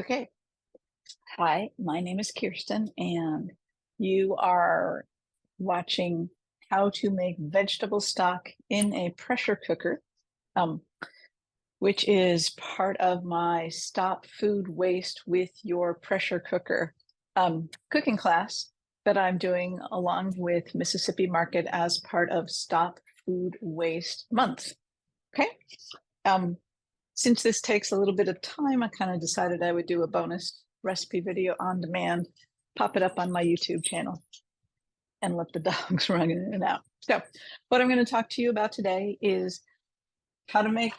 Okay. Hi, my name is Kirsten, and you are watching how to make vegetable stock in a pressure cooker, um, which is part of my Stop Food Waste with Your Pressure Cooker cooking class that I'm doing along with Mississippi Market as part of Stop Food Waste Month. Okay. Um, Since this takes a little bit of time, I kind of decided I would do a bonus recipe video on demand, pop it up on my YouTube channel, and let the dogs run in and out. So, what I'm going to talk to you about today is how to make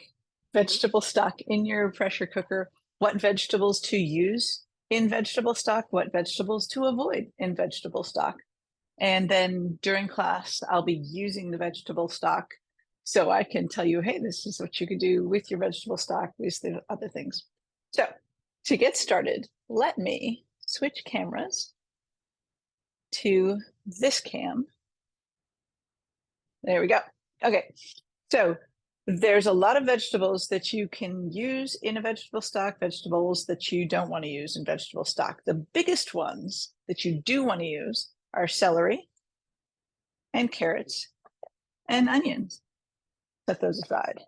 vegetable stock in your pressure cooker, what vegetables to use in vegetable stock, what vegetables to avoid in vegetable stock. And then during class, I'll be using the vegetable stock so I can tell you, hey, this is what you could do with your vegetable stock, these the other things. So to get started, let me switch cameras to this cam. There we go. Okay, so there's a lot of vegetables that you can use in a vegetable stock, vegetables that you don't want to use in vegetable stock. The biggest ones that you do want to use are celery and carrots and onions. Set those aside.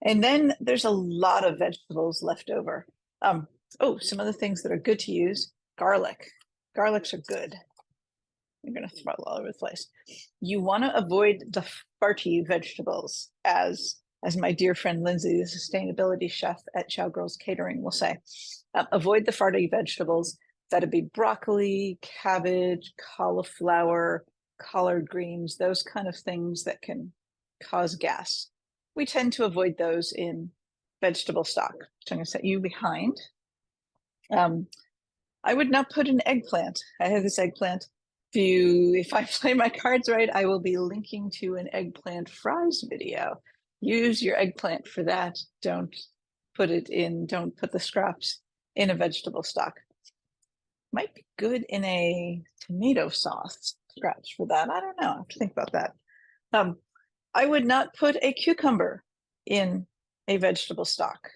And then there's a lot of vegetables left over. Some other things that are good to use: garlic. Garlics are good. You're going to throw it all over the place. You want to avoid the farty vegetables, as my dear friend Lindsay, the sustainability chef at Chow Girls Catering, will say. Avoid the farty vegetables. That'd be broccoli, cabbage, cauliflower, collard greens, those kind of things that can cause gas. We tend to avoid those in vegetable stock. So I'm going to set you behind. I would not put an eggplant. I have this eggplant. If I play my cards right, I will be linking to an eggplant fries video. Use your eggplant for that. Don't put the scraps in a vegetable stock. Might be good in a tomato sauce, scraps for that. I don't know. I have to think about that. I would not put a cucumber in a vegetable stock.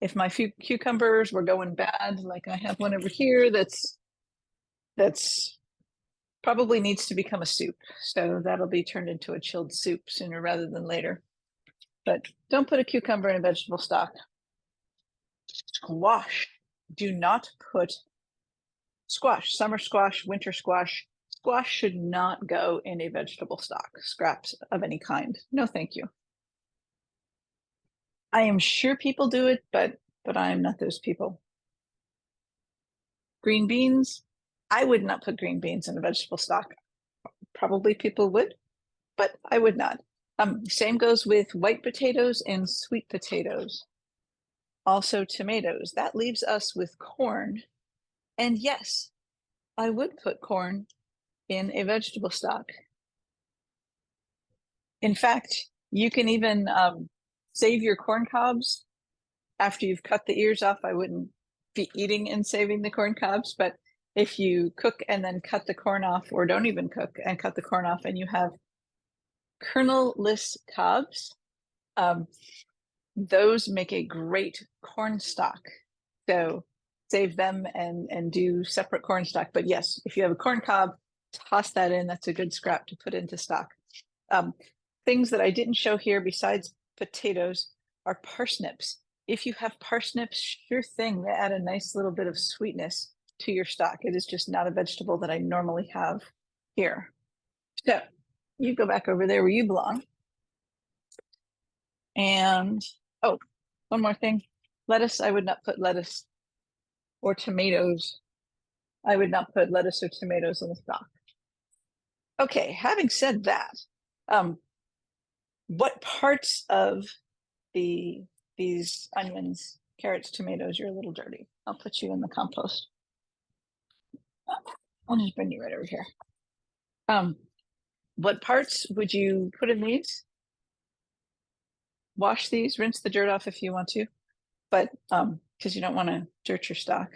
If my few cucumbers were going bad, like I have one over here that's probably needs to become a soup. So that'll be turned into a chilled soup sooner rather than later. But don't put a cucumber in a vegetable stock. Squash. Do not put squash, summer squash, winter squash. Squash should not go in a vegetable stock, scraps of any kind. No, thank you. I am sure people do it, but I am not those people. Green beans. I would not put green beans in a vegetable stock. Probably people would, but I would not. Same goes with white potatoes and sweet potatoes. Also tomatoes. That leaves us with corn. And yes, I would put corn in a vegetable stock. In fact, you can even save your corn cobs after you've cut the ears off. I wouldn't be eating and saving the corn cobs, but if you cook and then cut the corn off, or don't even cook and cut the corn off, and you have kernel-less cobs, those make a great corn stock. So save them and do separate corn stock. But yes, if you have a corn cob, toss that in. That's a good scrap to put into stock. Things that I didn't show here besides potatoes are parsnips. If you have parsnips, sure thing, they add a nice little bit of sweetness to your stock. It is just not a vegetable that I normally have here. So you go back over there where you belong. And one more thing. Lettuce, I would not put lettuce or tomatoes. I would not put lettuce or tomatoes in the stock. Okay, having said that, what parts of these onions, carrots, tomatoes, you're a little dirty. I'll put you in the compost. I'll just bring you right over here. What parts would you put in these? Wash these, rinse the dirt off if you want to, but because you don't want to dirt your stock.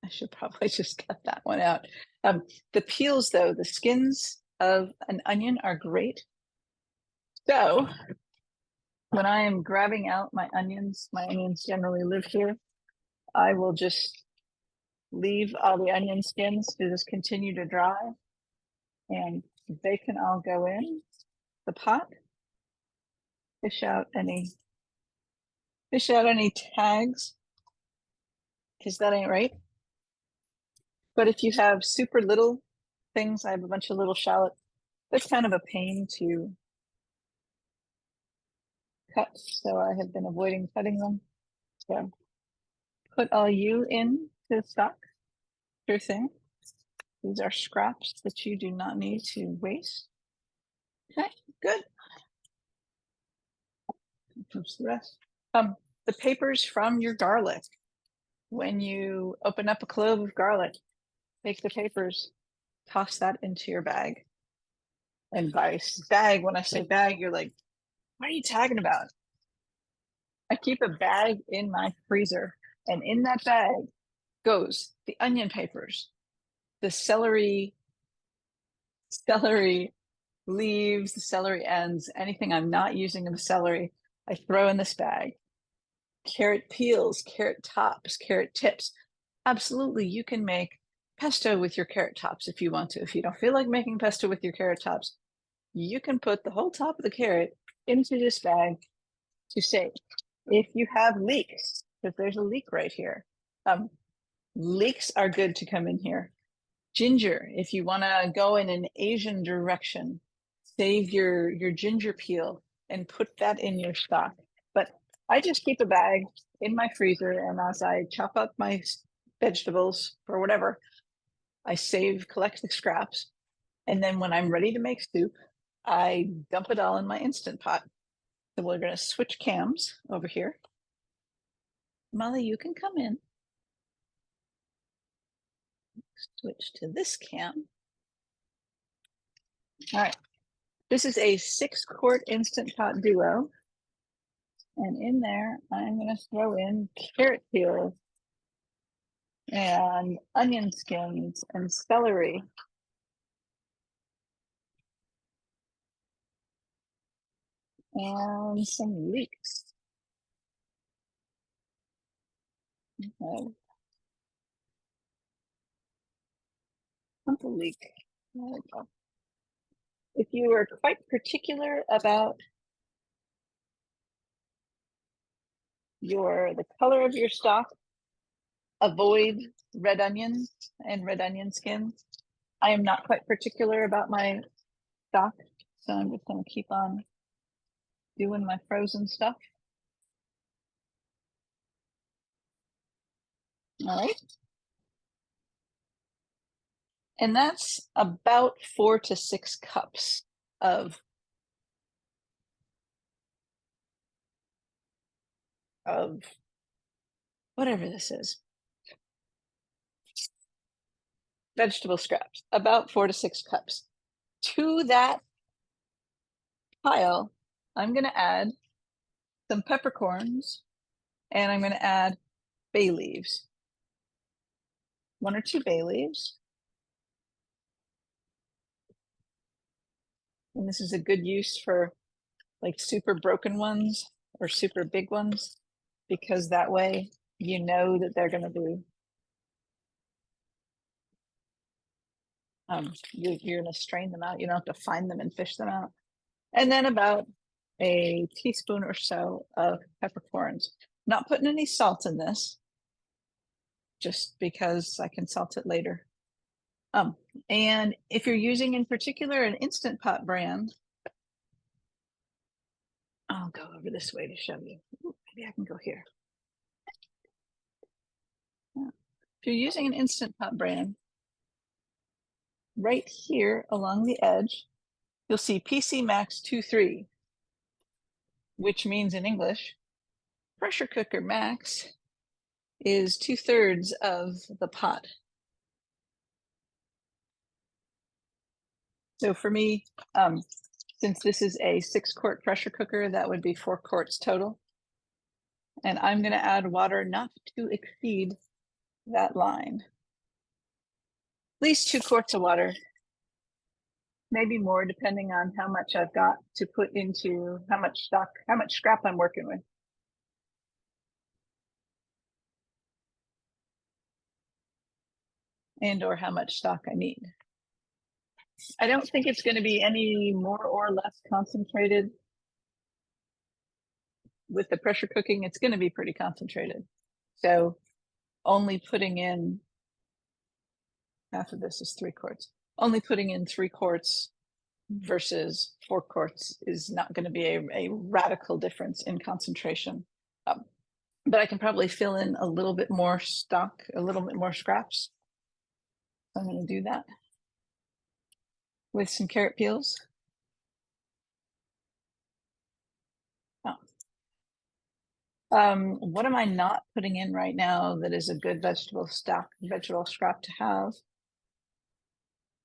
I should probably just cut that one out. The peels, though, the skins of an onion are great. So when I am grabbing out my onions generally live here. I will just leave all the onion skins to just continue to dry, and they can all go in the pot. Fish out any tags, because that ain't right. But if you have super little things, I have a bunch of little shallots. That's kind of a pain to cut, so I have been avoiding cutting them. So put all you in to the stock. Sure thing. These are scraps that you do not need to waste. Okay, good. Comes the rest. The papers from your garlic. When you open up a clove of garlic, take the papers, toss that into your bag. And by bag, when I say bag, you're like, what are you talking about? I keep a bag in my freezer, and in that bag goes the onion papers, the celery leaves, the celery ends, anything I'm not using in the celery, I throw in this bag. Carrot peels, carrot tops, carrot tips. Absolutely, you can make pesto with your carrot tops if you want to. If you don't feel like making pesto with your carrot tops, you can put the whole top of the carrot into this bag to save. If you have leeks, because there's a leek right here, leeks are good to come in here. Ginger, if you want to go in an Asian direction, save your ginger peel and put that in your stock. But I just keep a bag in my freezer, and as I chop up my vegetables or whatever, I collect the scraps, and then when I'm ready to make soup, I dump it all in my Instant Pot. So we're going to switch cams over here. Molly, you can come in. Switch to this cam. All right. This is a 6-quart Instant Pot duo. And in there, I'm going to throw in carrot peels and onion skins and celery. And some leeks. Okay. Simple leek. There we go. If you are quite particular about the color of your stock, avoid red onions and red onion skins. I am not quite particular about my stock, so I'm just going to keep on doing my frozen stuff. All right. And that's about 4 to 6 cups of whatever this is. Vegetable scraps, about 4 to 6 cups. To that pile, I'm going to add some peppercorns, and I'm going to add bay leaves. 1 or 2 bay leaves. And this is a good use for like super broken ones or super big ones, because that way you know that they're going to be you're going to strain them out. You don't have to find them and fish them out. And then about a teaspoon or so of peppercorns. Not putting any salt in this, just because I can salt it later. And if you're using in particular an Instant Pot brand, I'll go over this way to show you. Ooh, maybe I can go here. Yeah. If you're using an Instant Pot brand, right here along the edge, you'll see PC Max 2.3, which means in English, pressure cooker max is 2/3 of the pot. So for me, since this is a 6-quart pressure cooker, that would be 4 quarts total. And I'm going to add water not to exceed that line. At least 2 quarts of water, maybe more, depending on how much I've got to put into, how much scrap I'm working with. and or how much stock I need. I don't think it's going to be any more or less concentrated. With the pressure cooking, it's going to be pretty concentrated. So only putting in half of this is 3 quarts. Only putting in 3 quarts versus 4 quarts is not going to be a radical difference in concentration. But I can probably fill in a little bit more stock, a little bit more scraps. So I'm going to do that with some carrot peels. What am I not putting in right now that is a good vegetable scrap to have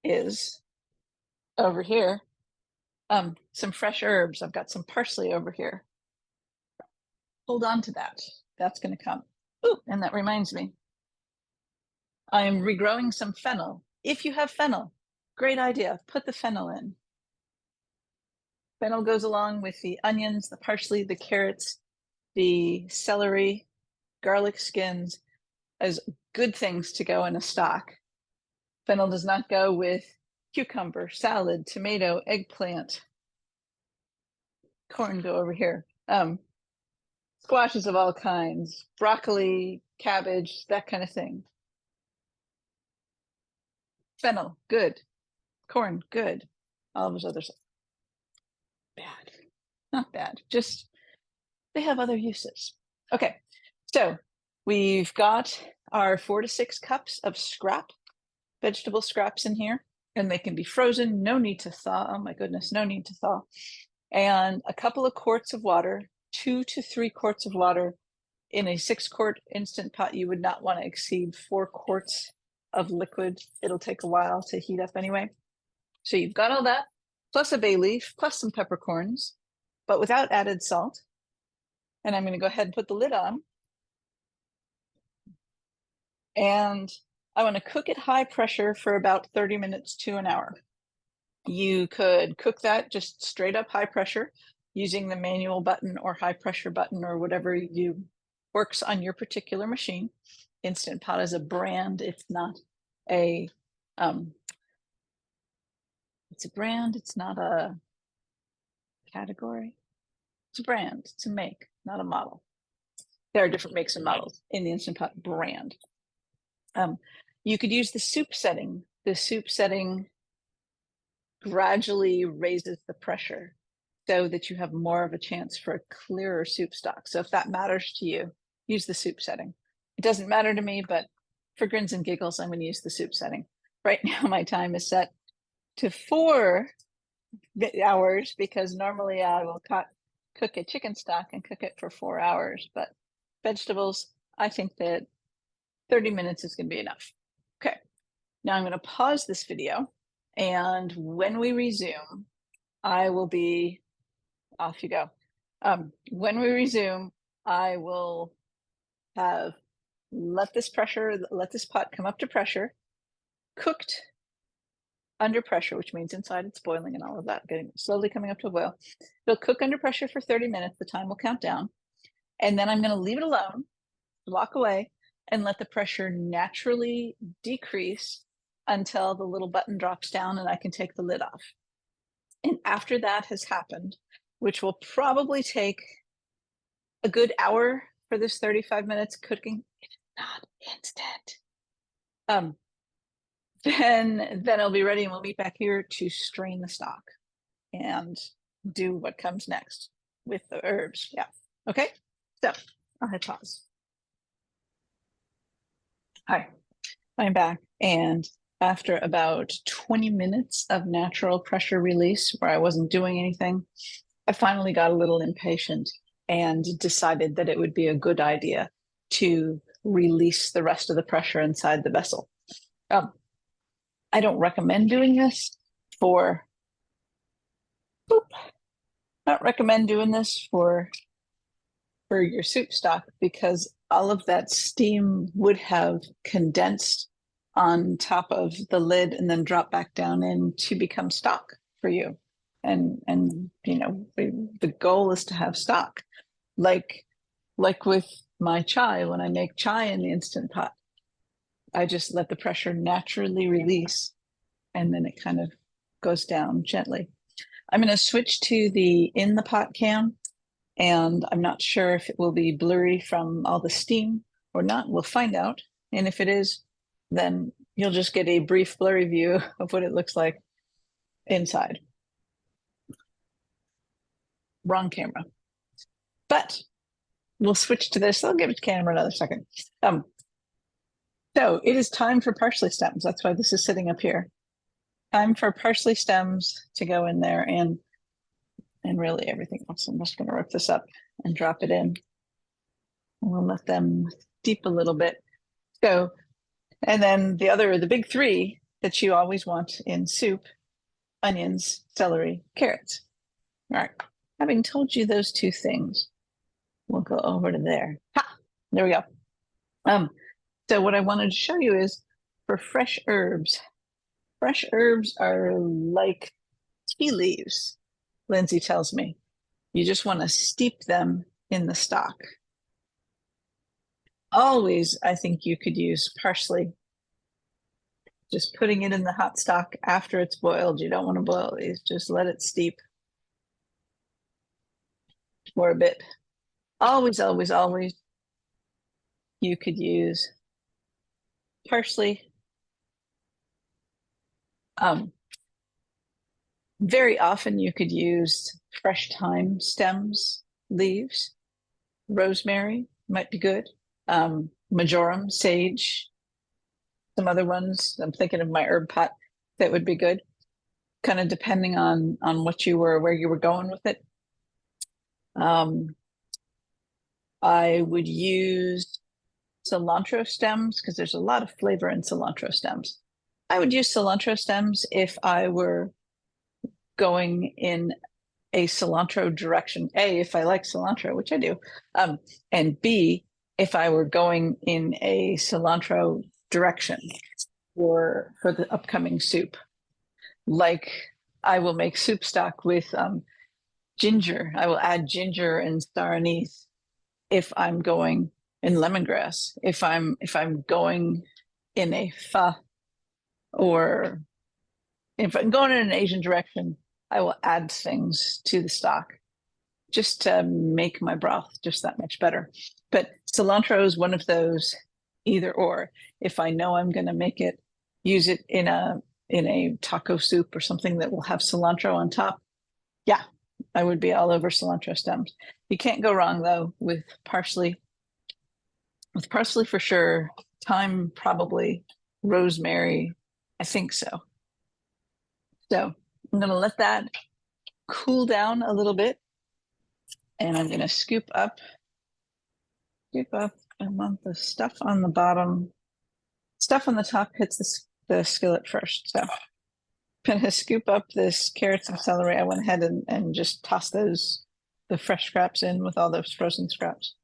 is over here, some fresh herbs. I've got some parsley over here. Hold on to that. That's going to come. Ooh, and that reminds me, I'm regrowing some fennel. If you have fennel, great idea. Put the fennel in. Fennel goes along with the onions, the parsley, the carrots, the celery, garlic skins as good things to go in a stock. Fennel does not go with cucumber, salad, tomato, eggplant. Corn go over here. Squashes of all kinds, broccoli, cabbage, that kind of thing. Fennel, good. Corn, good. All of those others, bad. Not bad, just they have other uses. Okay, so we've got our 4 to 6 cups of vegetable scraps in here, and they can be frozen, no need to thaw. Oh my goodness, no need to thaw. And a couple of quarts of water, 2 to 3 quarts of water. In a 6-quart Instant Pot, you would not want to exceed 4 quarts of liquid. It'll take a while to heat up anyway. So you've got all that, plus a bay leaf, plus some peppercorns, but without added salt. And I'm going to go ahead and put the lid on. And I want to cook it high pressure for about 30 minutes to an hour. You could cook that just straight up high pressure using the manual button or high pressure button or whatever works on your particular machine. Instant Pot is a brand. It's not a it's a brand. It's not a category. It's a brand. It's a make, not a model. There are different makes and models in the Instant Pot brand. You could use the soup setting. The soup setting gradually raises the pressure so that you have more of a chance for a clearer soup stock. So if that matters to you, use the soup setting. It doesn't matter to me, but for grins and giggles, I'm going to use the soup setting. Right now, my time is set to 4 hours because normally I will cook a chicken stock and cook it for 4 hours. But vegetables, I think that 30 minutes is going to be enough. Okay, now I'm going to pause this video. And when we resume, I will be off you go. When we resume, I will have let this pot come up to pressure, cooked under pressure, which means inside it's boiling and all of that, slowly coming up to a boil. It'll cook under pressure for 30 minutes. The time will count down. And then I'm going to leave it alone, walk away, and let the pressure naturally decrease until the little button drops down and I can take the lid off. And after that has happened, which will probably take a good hour for this 35 minutes cooking, if not instant, then I'll be ready and we'll meet back here to strain the stock and do what comes next with the herbs. Yeah. Okay. So I'll hit pause. Hi, I'm back. And after about 20 minutes of natural pressure release where I wasn't doing anything, I finally got a little impatient and decided that it would be a good idea to release the rest of the pressure inside the vessel. I don't recommend doing this for your soup stock because all of that steam would have condensed on top of the lid and then drop back down in to become stock for you. And you know, the goal is to have stock. Like with my chai, when I make chai in the Instant Pot, I just let the pressure naturally release, and then it kind of goes down gently. I'm going to switch to the in the pot cam, and I'm not sure if it will be blurry from all the steam or not. We'll find out. And if it is, then you'll just get a brief blurry view of what it looks like inside. Wrong camera. But we'll switch to this. I'll give it to camera another second. So it is time for parsley stems. That's why this is sitting up here. Time for parsley stems to go in there, and really everything else. I'm just going to rip this up and drop it in. And we'll let them steep a little bit. So, and then the big three that you always want in soup: onions, celery, carrots. All right. Having told you those two things, we'll go over to there. Ha! There we go. So what I wanted to show you is for fresh herbs. Fresh herbs are like tea leaves, Lindsay tells me. You just want to steep them in the stock. Always, I think you could use parsley. Just putting it in the hot stock after it's boiled. You don't want to boil these, just let it steep for a bit. Always, always, always, you could use parsley. Very often you could use fresh thyme stems, leaves. Rosemary might be good. Marjoram, sage, some other ones. I'm thinking of my herb pot that would be good, kind of depending on what you were, where you were going with it. I would use cilantro stems because there's a lot of flavor in cilantro stems. I would use cilantro stems if I were going in a cilantro direction. A, if I like cilantro, which I do, and B, if I were going in a cilantro direction for the upcoming soup. Like I will make soup stock with ginger. I will add ginger and star anise if I'm going in lemongrass. If I'm going in a pho, or if I'm going in an Asian direction, I will add things to the stock just to make my broth just that much better. But cilantro is one of those either or. If I know I'm going to make it, use it in a taco soup or something that will have cilantro on top, yeah, I would be all over cilantro stems. You can't go wrong though with parsley. With parsley for sure, thyme probably, rosemary, I think so. So I'm going to let that cool down a little bit, and I'm going to scoop up. I want the stuff on the bottom. Stuff on the top hits the skillet first. So I'm going to scoop up this carrots and celery. I went ahead and just tossed the fresh scraps in with all those frozen scraps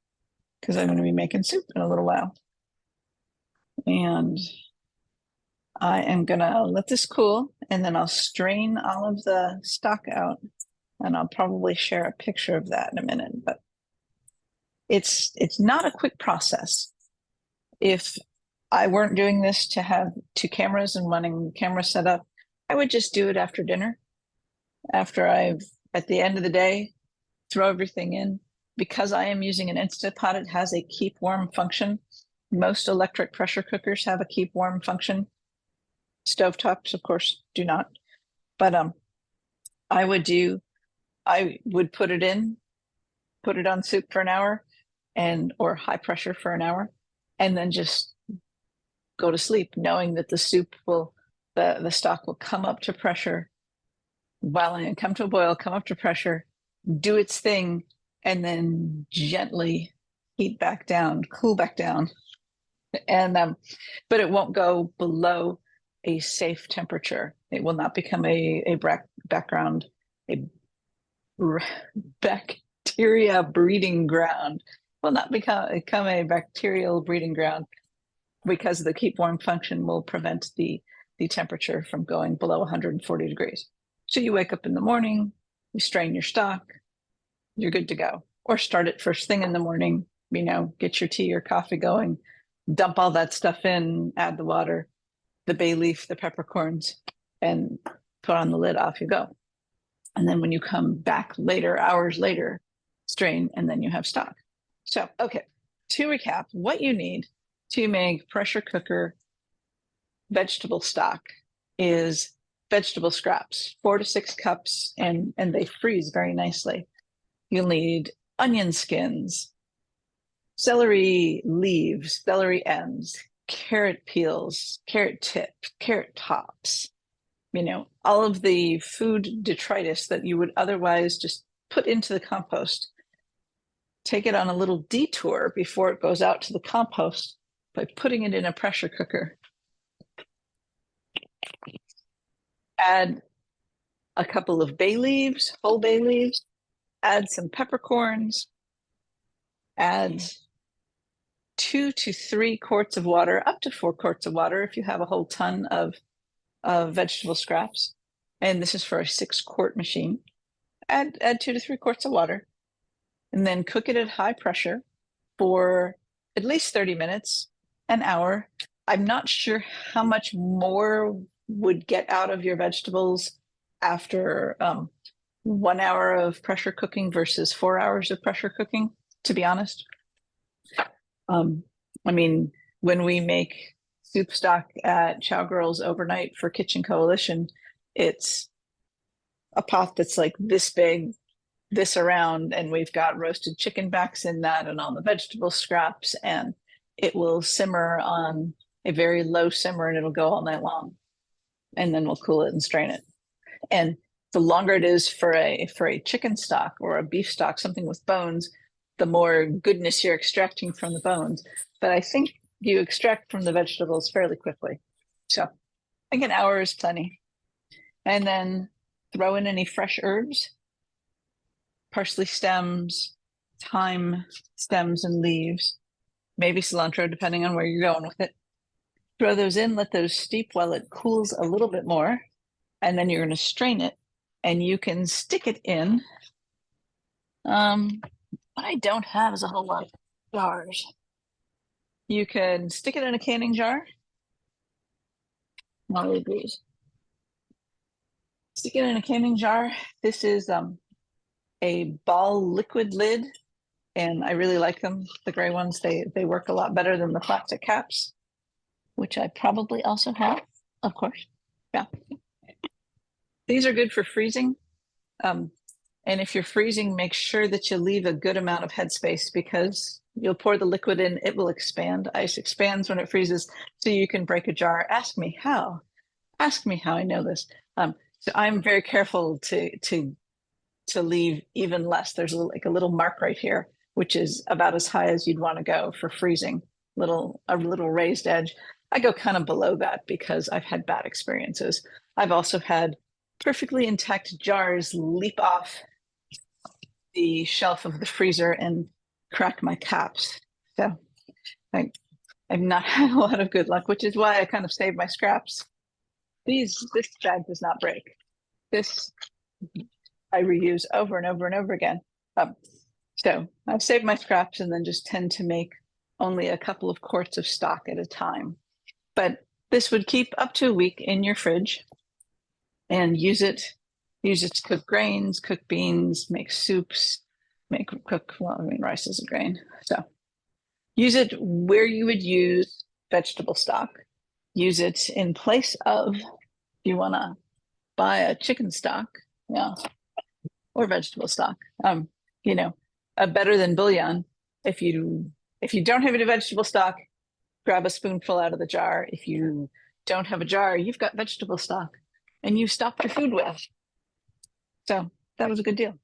because I'm going to be making soup in a little while. And I am going to let this cool, and then I'll strain all of the stock out, and I'll probably share a picture of that in a minute. But it's not a quick process. If I weren't doing this to have two cameras and wanting camera set up, I would just do it after dinner. After at the end of the day, throw everything in. Because I am using an Instant Pot, it has a keep warm function. Most electric pressure cookers have a keep warm function. Stovetops, of course, do not. But I would put it on soup for an hour, or high pressure for an hour, and then just go to sleep, knowing that the soup the stock will come up to pressure, come to a boil, come up to pressure, do its thing, and then gently heat back down, cool back down. And but it won't go below a safe temperature. It will not become a bacteria breeding ground. Will not become a bacterial breeding ground, because the keep warm function will prevent the temperature from going below 140 degrees. So you wake up in the morning, you strain your stock, you're good to go. Or start it first thing in the morning, get your tea or coffee going, dump all that stuff in, add the water, the bay leaf, the peppercorns, and put on the lid, off you go. And then when you come back later, hours later, strain, and then you have stock. So, okay, to recap, what you need to make pressure cooker vegetable stock is vegetable scraps, 4 to 6 cups, and they freeze very nicely. You'll need onion skins, celery leaves, celery ends, carrot peels, carrot tips, carrot tops, all of the food detritus that you would otherwise just put into the compost. Take it on a little detour before it goes out to the compost by putting it in a pressure cooker. Add a couple of bay leaves, whole bay leaves, add some peppercorns, add 2 to 3 quarts of water, up to 4 quarts of water if you have a whole ton of vegetable scraps. And this is for a 6-quart machine. Add 2 to 3 quarts of water, and then cook it at high pressure for at least 30 minutes, an hour. I'm not sure how much more would get out of your vegetables after 1 hour of pressure cooking versus 4 hours of pressure cooking, to be honest. I mean, when we make soup stock at Chowgirls overnight for Kitchen Coalition, it's a pot that's like this big, this around, and we've got roasted chicken backs in that and all the vegetable scraps, and it will simmer on a very low simmer, and it'll go all night long. And then we'll cool it and strain it. And the longer it is for a chicken stock or a beef stock, something with bones, the more goodness you're extracting from the bones. But I think you extract from the vegetables fairly quickly. So I think an hour is plenty. And then throw in any fresh herbs, parsley stems, thyme stems and leaves, maybe cilantro, depending on where you're going with it. Throw those in, let those steep while it cools a little bit more. And then you're going to strain it, and you can stick it in. What I don't have is a whole lot of jars. You can stick it in a canning jar. Molly agrees. Stick it in a canning jar. This is a ball liquid lid, and I really like them. The gray ones, they work a lot better than the plastic caps, which I probably also have, of course. Yeah. These are good for freezing. And if you're freezing, make sure that you leave a good amount of headspace, because you'll pour the liquid in, it will expand. Ice expands when it freezes, so you can break a jar. Ask me how. Ask me how I know this. So I'm very careful to leave even less. There's a little mark right here, which is about as high as you'd want to go for freezing. A little raised edge. I go kind of below that because I've had bad experiences. I've also had perfectly intact jars leap off the shelf of the freezer and crack my caps. So I've not had a lot of good luck, which is why I kind of saved my scraps. This bag does not break. This I reuse over and over and over again. So I've saved my scraps and then just tend to make only a couple of quarts of stock at a time. But this would keep up to a week in your fridge, and use it to cook grains, cook beans, make soups, rice is a grain. So use it where you would use vegetable stock. Use it in place of, if you want to buy a chicken stock, or vegetable stock, better than bouillon. If you don't have any vegetable stock, grab a spoonful out of the jar. If you don't have a jar, you've got vegetable stock, and you stocked your food with. So that was a good deal.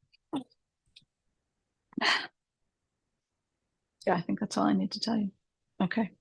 Yeah, I think that's all I need to tell you. Okay.